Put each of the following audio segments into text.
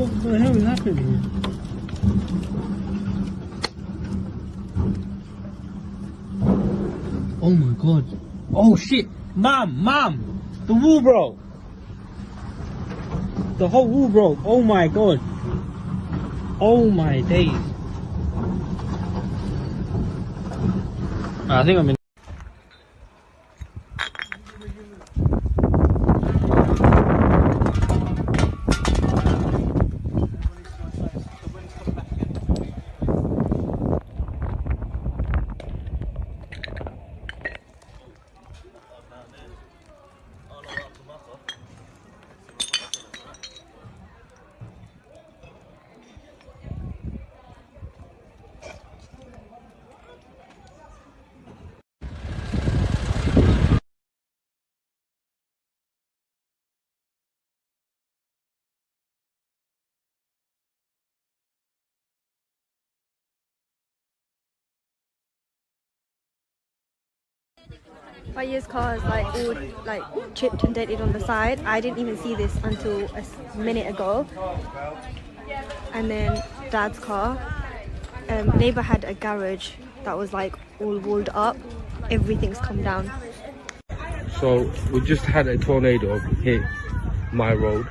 What the hell is happening here? Oh my god. Oh shit! Mom! The wall broke! The whole wall broke. Oh my god. Oh my days. I think I'm in. Fayya's car is like all like chipped and dented on the side. I didn't even see this until a minute ago. And then Dad's car. Neighbour had a garage that was like all walled up. Everything's come down. So we just had a tornado hit my road.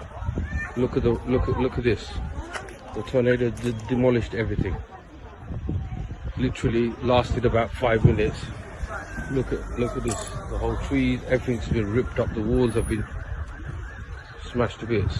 Look at this. The tornado demolished everything. Literally lasted about 5 minutes. Look at this. The whole tree, everything's been ripped up. The walls have been smashed to bits.